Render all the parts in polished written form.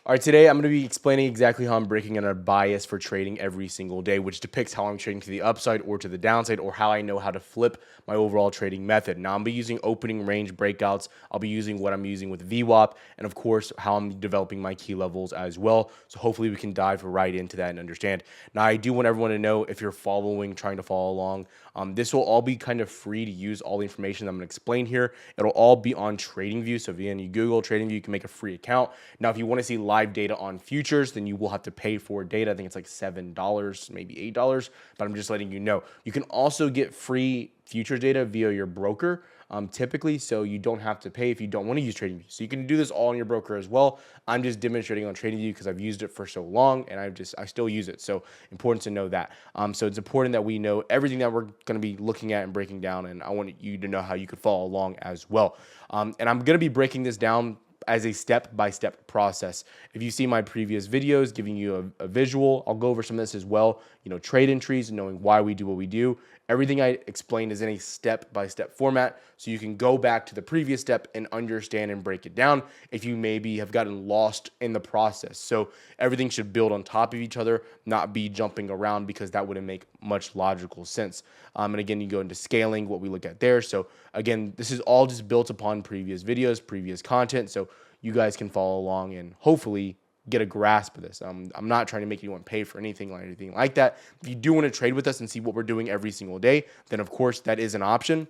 All right, today I'm going to be explaining exactly how I'm breaking in a bias for trading every single day, which depicts how I'm trading to the upside or to the downside, or how I know how to flip my overall trading method. Now, I'm be using opening range breakouts. I'll be using what I'm using with VWAP, and of course, how I'm developing my key levels as well. So hopefully we can dive right into that and understand. Now, I do want everyone to know, if you're trying to follow along, this will all be kind of free to use. All the information I'm going to explain here, it'll all be on TradingView. So if you Google TradingView, you can make a free account. Now, if you want to see live data on futures, then you will have to pay for data. I think it's like $7, maybe $8, but I'm just letting you know. You can also get free futures data via your broker, typically, so you don't have to pay if you don't want to use TradingView. So you can do this all on your broker as well. I'm just demonstrating on TradingView because I've used it for so long, and I still use it. So important to know that. So it's important that we know everything that we're going to be looking at and breaking down, and I want you to know how you could follow along as well. And I'm going to be breaking this down as a step-by-step process. If you see my previous videos giving you a visual, I'll go over some of this as well. Trade entries, knowing why we do what we do. Everything I explained is in a step-by-step format, so you can go back to the previous step and understand and break it down if you maybe have gotten lost in the process. So everything should build on top of each other, not be jumping around, because that wouldn't make much logical sense. And again, you go into scaling, what we look at there. So again, this is all just built upon previous videos, previous content, so you guys can follow along and hopefully get a grasp of this. I'm not trying to make anyone pay for anything like that. If you do want to trade with us and see what we're doing every single day, then of course that is an option.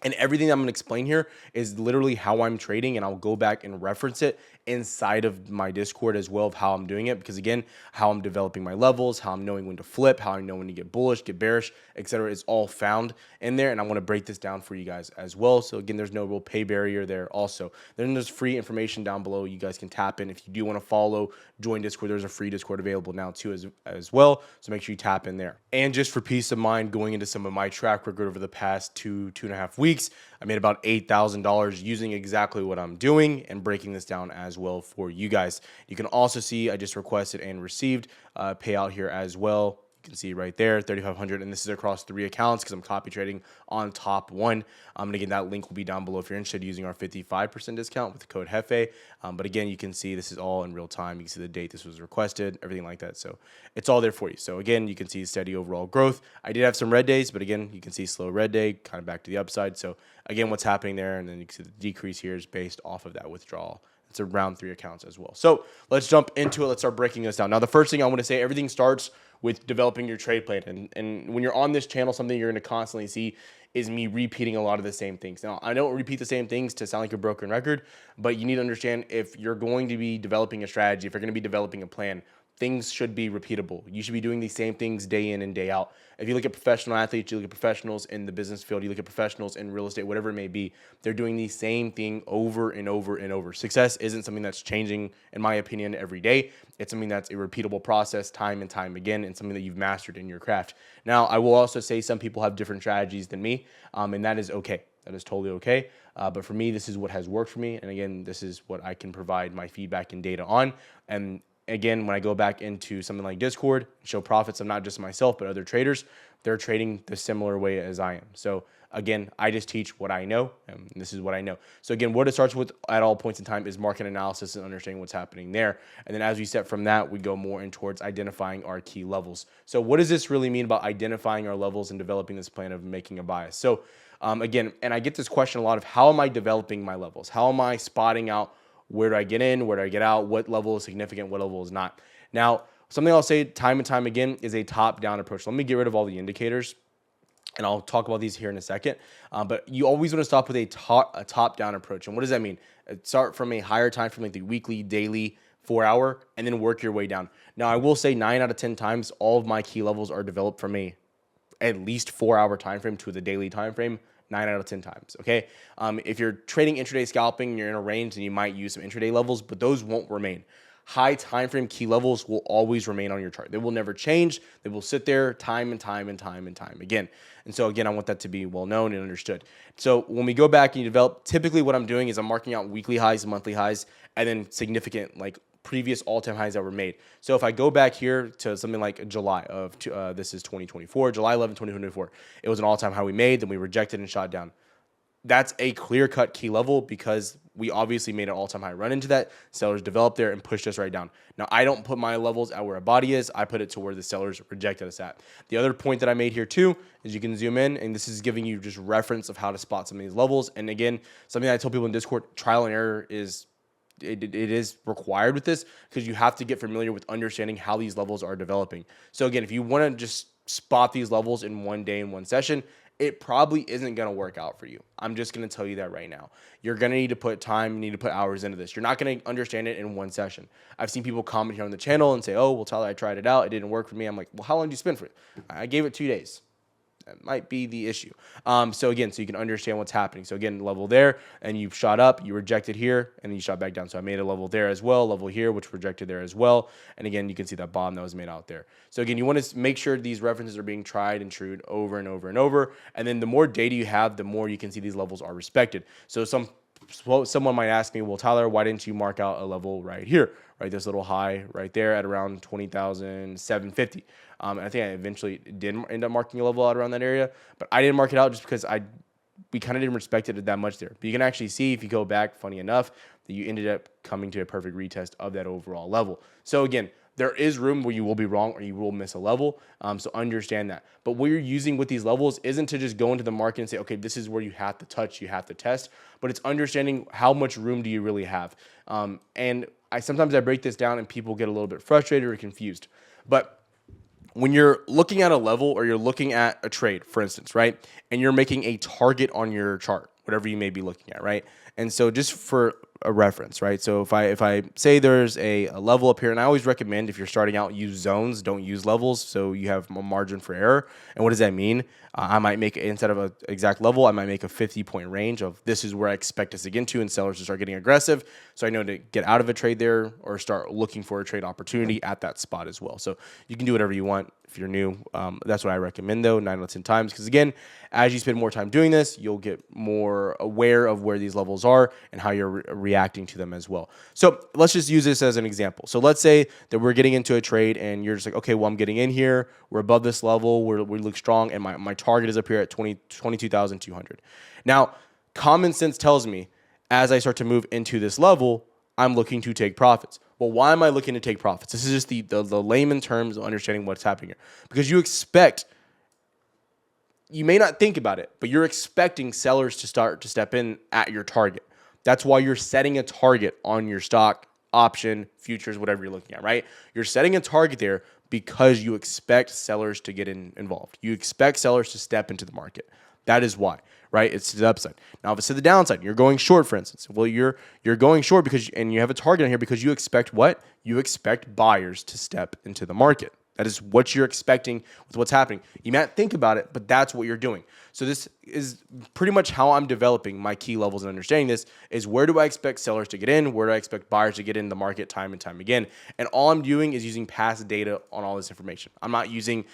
And everything I'm going to explain here is literally how I'm trading, and I'll go back and reference it inside of my Discord as well, of how I'm doing it, because again, how I'm developing my levels, how I'm knowing when to flip, how I know when to get bullish, get bearish, etc. is all found in there, and I want to break this down for you guys as well. So again, there's no real pay barrier there also. Then there's free information down below you guys can tap in. If you do want to follow, join Discord, there's a free Discord available now too as well, so make sure you tap in there. And just for peace of mind, going into some of my track record over the past two and a half weeks, I made about $8,000 using exactly what I'm doing and breaking this down as well for you guys. You can also see I just requested and received payout here as well. You can see right there, 3,500, and this is across 3 accounts because I'm copy trading on top one. And again, that link will be down below if you're interested, using our 55% discount with the code HEFE. But again, you can see this is all in real time. You can see the date this was requested, everything like that. So it's all there for you. So again, you can see steady overall growth. I did have some red days, but again, you can see slow red day, kind of back to the upside. So again, what's happening there, and then you can see the decrease here is based off of that withdrawal. It's around 3 accounts as well. So let's jump into it. Let's start breaking this down. Now, the first thing I want to say, everything starts with developing your trade plan. And when you're on this channel, something you're going to constantly see is me repeating a lot of the same things. Now, I don't repeat the same things to sound like a broken record, but you need to understand, if you're going to be developing a strategy, if you're going to be developing a plan, things should be repeatable. You should be doing these same things day in and day out. If you look at professional athletes, you look at professionals in the business field, you look at professionals in real estate, whatever it may be, they're doing the same thing over and over and over. Success isn't something that's changing, in my opinion, every day. It's something that's a repeatable process time and time again, and something that you've mastered in your craft. Now, I will also say some people have different strategies than me, and that is okay. That is totally okay. But for me, this is what has worked for me. And again, this is what I can provide my feedback and data on. And again, when I go back into something like Discord, show profits of not just myself, but other traders, they're trading the similar way as I am. So again, I just teach what I know, and this is what I know. So again, what it starts with at all points in time is market analysis and understanding what's happening there. And then as we step from that, we go more in towards identifying our key levels. So what does this really mean about identifying our levels and developing this plan of making a bias? So again, and I get this question a lot of, how am I developing my levels? How am I spotting out where do I get in, where do I get out, what level is significant, what level is not? Now, something I'll say time and time again is a top-down approach. Let me get rid of all the indicators, and I'll talk about these here in a second. But you always want to stop with a top-down approach. And what does that mean? Start from a higher time frame, like the weekly, daily, 4-hour, and then work your way down. Now, I will say 9 out of 10 times, all of my key levels are developed from at least 4-hour time frame to the daily time frame. 9 out of 10 times, okay? If you're trading intraday scalping and you're in a range, then you might use some intraday levels, but those won't remain. High time frame key levels will always remain on your chart. They will never change. They will sit there time and time again. And so again, I want that to be well known and understood. So when we go back and you develop, typically what I'm doing is I'm marking out weekly highs, monthly highs, and then significant, like, previous all-time highs that were made. So if I go back here to something like July of, this is 2024, July 11, 2024, it was an all-time high we made, then we rejected and shot down. that's a clear-cut key level because we obviously made an all-time high run into that. Sellers developed there and pushed us right down. Now, I don't put my levels at where a body is. I put it to where the sellers rejected us at. The other point that I made here too is you can zoom in, and this is giving you just reference of how to spot some of these levels. And again, something that I tell people in Discord, trial and error is it is required with this because you have to get familiar with understanding how these levels are developing. So again, if you want to just spot these levels in one day in one session, it probably isn't going to work out for you. I'm just going to tell you that right now. You're going to need to put time, you need to put hours into this. You're not going to understand it in one session. I've seen people comment here on the channel and say, oh, well, Tyler, I tried it out. It didn't work for me. I'm like, well, how long did you spend for it? I gave it 2 days. That might be the issue. So again, so you can understand what's happening. So again, level there, and you shot up, you rejected here, and then you shot back down. So I made a level there as well, level here, which rejected there as well. And again, you can see that bottom that was made out there. So again, you want to make sure these references are being tried and true over and over and over. And then the more data you have, the more you can see these levels are respected. So someone might ask me, well, Tyler, why didn't you mark out a level right here? Right, this little high right there at around 20,750. And I think I eventually did end up marking a level out around that area, but I didn't mark it out just because we kind of didn't respect it that much there. But you can actually see if you go back, funny enough, that you ended up coming to a perfect retest of that overall level. So again, there is room where you will be wrong or you will miss a level. So understand that. But what you're using with these levels isn't to just go into the market and say, okay, this is where you have to touch, you have to test, but it's understanding how much room do you really have. And sometimes I break this down and people get a little bit frustrated or confused. But when you're looking at a level or you're looking at a trade, for instance, right, and you're making a target on your chart, whatever you may be looking at, right? And so just for a reference, right? So if I say there's a level up here, and I always recommend if you're starting out, use zones, don't use levels, so you have a margin for error. And what does that mean? I might make, instead of an exact level, I might make a 50-point range of this is where I expect us to get into and sellers to start getting aggressive. So I know to get out of a trade there or start looking for a trade opportunity at that spot as well. So you can do whatever you want if you're new. That's what I recommend though, 9 out of 10 times. Because again, as you spend more time doing this, you'll get more aware of where these levels are and how you're reacting to them as well. So let's just use this as an example. So let's say that we're getting into a trade and you're just like, okay, well, I'm getting in here. We're above this level. We look strong. And my target is up here at 22,200. Now, common sense tells me as I start to move into this level, I'm looking to take profits. Well, why am I looking to take profits? This is just the layman terms of understanding what's happening here. Because you may not think about it, but you're expecting sellers to start to step in at your target. That's why you're setting a target on your stock, option, futures, whatever you're looking at, right? You're setting a target there because you expect sellers to get involved. You expect sellers to step into the market. That is why, right? It's to the upside. Now, if it's to the downside, you're going short, for instance. Well, you're going short because, and you have a target on here because you expect what? You expect buyers to step into the market. That is what you're expecting with what's happening. You might think about it, but that's what you're doing. So this is pretty much how I'm developing my key levels and understanding this is where do I expect sellers to get in? Where do I expect buyers to get in the market time and time again? And all I'm doing is using past data on all this information. I'm not using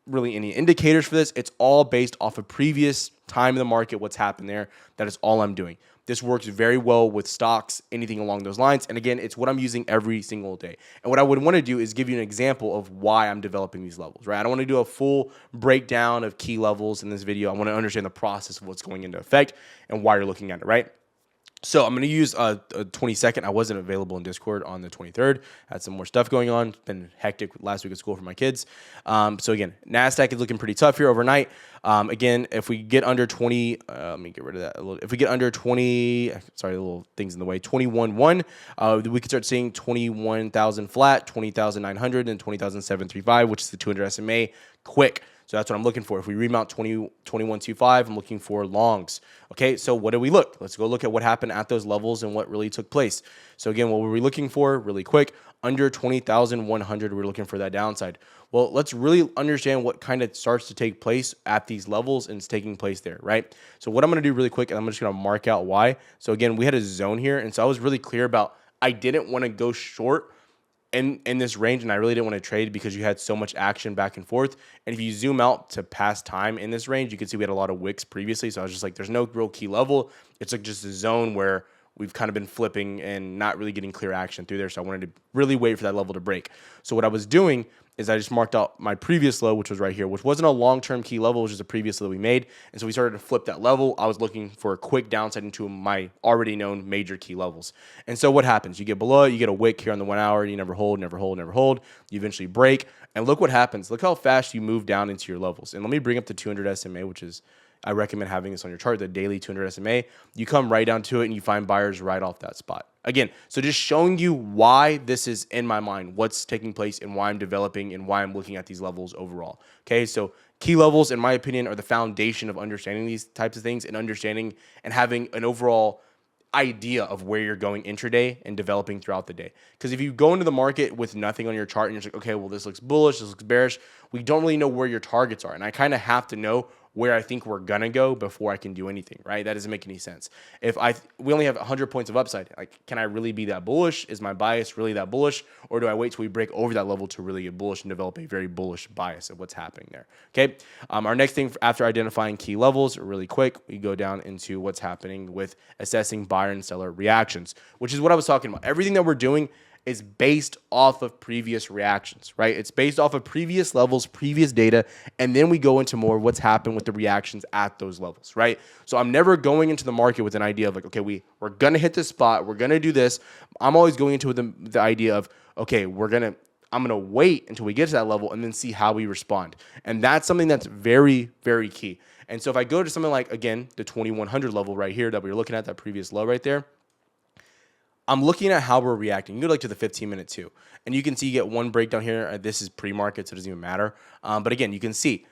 really any indicators for this. It's all based off of previous time in the market, what's happened there. That is all I'm doing. This works very well with stocks, anything along those lines. And again, it's what I'm using every single day. And what I would want to do is give you an example of why I'm developing these levels, right? I don't want to do a full breakdown of key levels in this video. I want to understand the process of what's going into effect and why you're looking at it, right? So I'm going to use a 22nd. I wasn't available in Discord on the 23rd. Had some more stuff going on. It's been hectic last week at school for my kids. So again, NASDAQ is looking pretty tough here overnight. Again, if we get under 20, let me get rid of that a little. If we get under 20, sorry, little things in the way, 21.1, we could start seeing 21,000 flat, 20,900, and 20,735, which is the 200 SMA quick. So that's what I'm looking for. If we remount 21.25, I'm looking for longs. Okay, so what do we look? Let's go look at what happened at those levels and what really took place. So again, what were we looking for? Really quick, under 20,100, we're looking for that downside. Well, let's really understand what kind of starts to take place at these levels and it's taking place there, right? So what I'm going to do really quick, and I'm just going to mark out why. So again, we had a zone here, and so I was really clear about I didn't want to go short in this range, and I really didn't want to trade because you had so much action back and forth. And if you zoom out to past time in this range, you can see we had a lot of wicks previously. So I was just like, there's no real key level. It's like just a zone where we've kind of been flipping and not really getting clear action through there. So I wanted to really wait for that level to break. So what I was doing is I just marked out my previous low, which was right here, which wasn't a long-term key level, which was a previous low we made. And so we started to flip that level. I was looking for a quick downside into my already known major key levels. And so what happens? You get below it, you get a wick here on the 1 hour, you never hold, never hold, never hold. You eventually break. And look what happens. Look how fast you move down into your levels. And let me bring up the 200 SMA, which is, I recommend having this on your chart, the daily 200 SMA. You come right down to it and you find buyers right off that spot. Again, so just showing you why this is in my mind, what's taking place and why I'm developing and why I'm looking at these levels overall. Okay, so key levels, in my opinion, are the foundation of understanding these types of things and understanding and having an overall idea of where you're going intraday and developing throughout the day. Because if you go into the market with nothing on your chart and you're just like, okay, well, this looks bullish, this looks bearish, we don't really know where your targets are. And I kind of have to know where I think we're gonna go before I can do anything, right? That doesn't make any sense. If we only have 100 points of upside, like, can I really be that bullish? Is my bias really that bullish? Or do I wait till we break over that level to really get bullish and develop a very bullish bias of what's happening there? Okay. Our next thing after identifying key levels, really quick, we go down into what's happening with assessing buyer and seller reactions, which is what I was talking about. Everything that we're doing is based off of previous reactions, right? It's based off of previous levels, previous data, and then we go into more what's happened with the reactions at those levels, right? So I'm never going into the market with an idea of like, okay, we're gonna hit this spot, we're gonna do this. I'm always going into the idea of, okay, I'm gonna wait until we get to that level and then see how we respond. And that's something that's very, very key. And so if I go to something like, again, the 2100 level right here that we were looking at, that previous low right there, I'm looking at how we're reacting. You go like to the 15-minute too, and you can see you get one breakdown here. This is pre-market, so it doesn't even matter. But again, you can see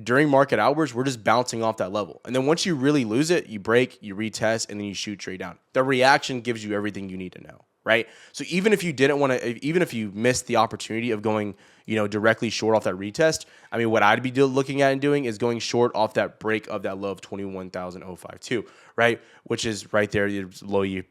during market hours, we're just bouncing off that level. And then once you really lose it, you break, you retest, and then you shoot straight down. The reaction gives you everything you need to know, right? So even if you didn't want to, even if you missed the opportunity of going, directly short off that retest, I mean, what I'd be looking at and doing is going short off that break of that low of 21,052, right? Which is right there, the low you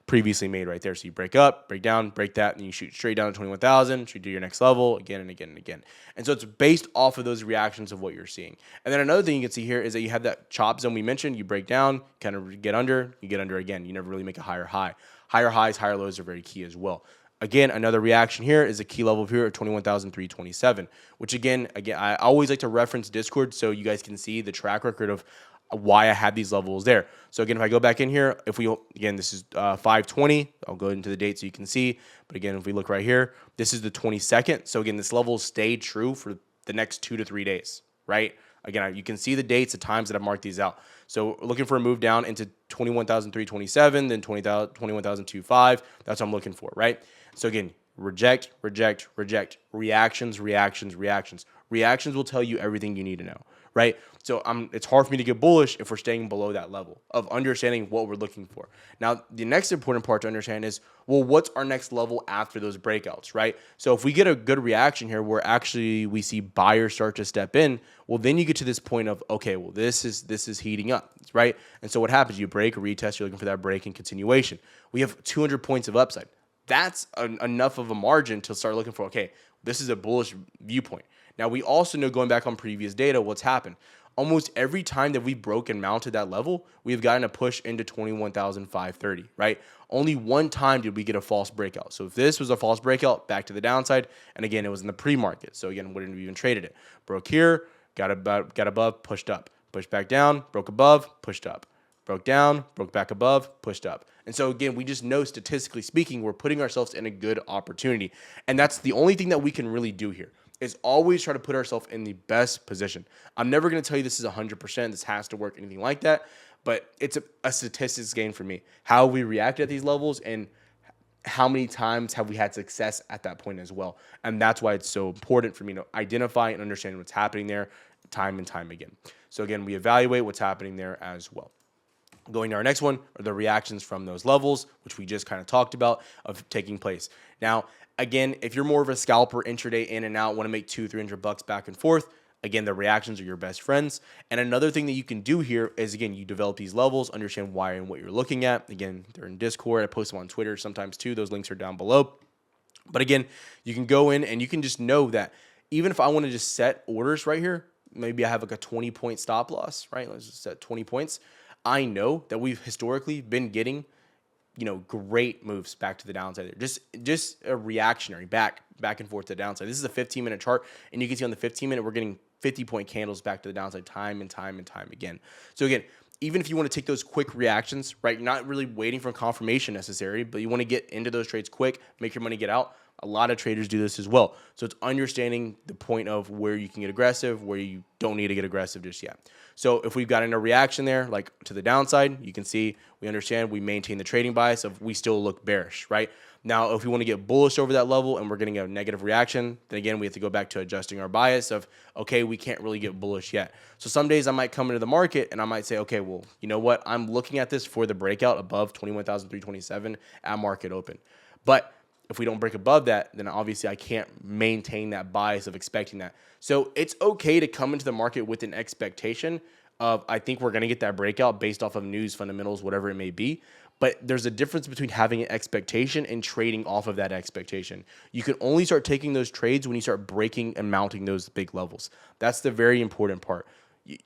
previously made right there. So you break up, break down, break that, and you shoot straight down to 21,000. So you do your next level again and again and again. And so it's based off of those reactions of what you're seeing. And then another thing you can see here is that you have that chop zone we mentioned. You break down, kind of get under, you get under again. You never really make a higher high. Higher highs, higher lows are very key as well. Again, another reaction here is a key level here at 21,327, which again, I always like to reference Discord so you guys can see the track record of why I had these levels there. So again, if I go back in here, this is 520, I'll go into the date so you can see. But again, if we look right here, this is the 22nd. So again, this level stayed true for the next 2 to 3 days, right? Again, you can see the dates, the times that I've marked these out. So looking for a move down into 21,327, then 21,205. That's what I'm looking for, right? So again, reject, reject, reject. Reactions, reactions, reactions. Reactions will tell you everything you need to know, right? So it's hard for me to get bullish if we're staying below that level of understanding what we're looking for. Now, the next important part to understand is, well, what's our next level after those breakouts, right? So if we get a good reaction here where actually we see buyers start to step in, well, then you get to this point of, okay, well, this is heating up, right? And so what happens? You break, retest, you're looking for that break and continuation. We have 200 points of upside. That's enough of a margin to start looking for, okay, this is a bullish viewpoint. Now, we also know, going back on previous data, what's happened. Almost every time that we broke and mounted that level, we've gotten a push into 21,530, right? Only one time did we get a false breakout. So if this was a false breakout, back to the downside. And again, it was in the pre-market. So again, wouldn't have even traded it. Broke here, got above, pushed up. Pushed back down, broke above, pushed up. Broke down, broke back above, pushed up. And so again, we just know, statistically speaking, we're putting ourselves in a good opportunity. And that's the only thing that we can really do here, is always try to put ourselves in the best position. I'm never going to tell you this is 100%, this has to work, anything like that, but it's a statistics game for me. How we react at these levels and how many times have we had success at that point as well. And that's why it's so important for me to identify and understand what's happening there time and time again. So again, we evaluate what's happening there as well. Going to our next one are the reactions from those levels, which we just kind of talked about, of taking place. Now, again, if you're more of a scalper, intraday in and out, want to make $200-300 back and forth, again, the reactions are your best friends. And another thing that you can do here is, again, you develop these levels, understand why and what you're looking at. Again, they're in Discord. I post them on Twitter sometimes too. Those links are down below. But again, you can go in and you can just know that even if I want to just set orders right here, maybe I have like a 20-point stop loss, right? Let's just set 20 points. I know that we've historically been getting great moves back to the downside there. Just a reactionary back and forth to the downside. This is a 15-minute chart, and you can see on the 15-minute, we're getting 50-point candles back to the downside time and time and time again. So again, even if you want to take those quick reactions, right, you're not really waiting for confirmation necessary, but you want to get into those trades quick, make your money get out. A lot of traders do this as well. So it's understanding the point of where you can get aggressive, where you don't need to get aggressive just yet. So if we've gotten a reaction there, like to the downside, you can see we understand we maintain the trading bias of we still look bearish, right? Now, if we want to get bullish over that level and we're getting a negative reaction, then again, we have to go back to adjusting our bias of, okay, we can't really get bullish yet. So some days I might come into the market and I might say, okay, well, you know what? I'm looking at this for the breakout above 21,327 at market open. But if we don't break above that, then obviously I can't maintain that bias of expecting that. So it's okay to come into the market with an expectation of, I think we're going to get that breakout based off of news, fundamentals, whatever it may be. But there's a difference between having an expectation and trading off of that expectation. You can only start taking those trades when you start breaking and mounting those big levels. That's the very important part.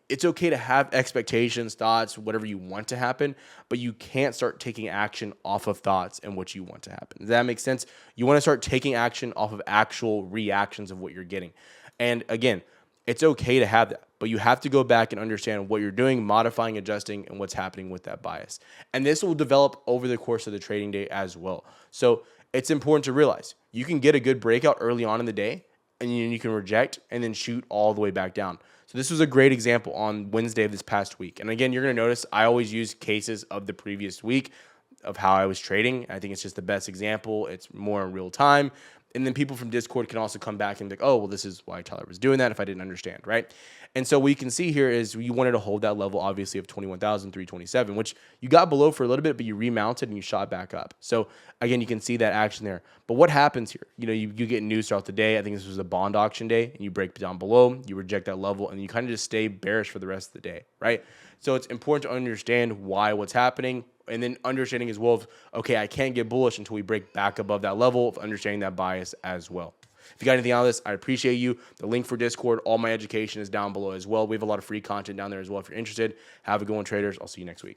It's okay to have expectations, thoughts, whatever you want to happen, but you can't start taking action off of thoughts and what you want to happen. Does that make sense? You want to start taking action off of actual reactions of what you're getting. And again, it's okay to have that, but you have to go back and understand what you're doing, modifying, adjusting, and what's happening with that bias. And this will develop over the course of the trading day as well. So it's important to realize you can get a good breakout early on in the day, and you can reject and then shoot all the way back down. So this was a great example on Wednesday of this past week. And again, you're going to notice I always use cases of the previous week of how I was trading. I think it's just the best example. It's more in real time. And then people from Discord can also come back and be like, oh, well, this is why Tyler was doing that if I didn't understand, right? And so what you can see here is you wanted to hold that level, obviously, of 21,327, which you got below for a little bit, but you remounted and you shot back up. So, again, you can see that action there. But what happens here? You get news throughout the day. I think this was a bond auction day, and you break down below, you reject that level, and you kind of just stay bearish for the rest of the day, right? So it's important to understand what's happening, and then understanding as well of, okay, I can't get bullish until we break back above that level of understanding that bias as well. If you got anything out of this, I appreciate you. The link for Discord, all my education is down below as well. We have a lot of free content down there as well. If you're interested, have a good one, traders. I'll see you next week.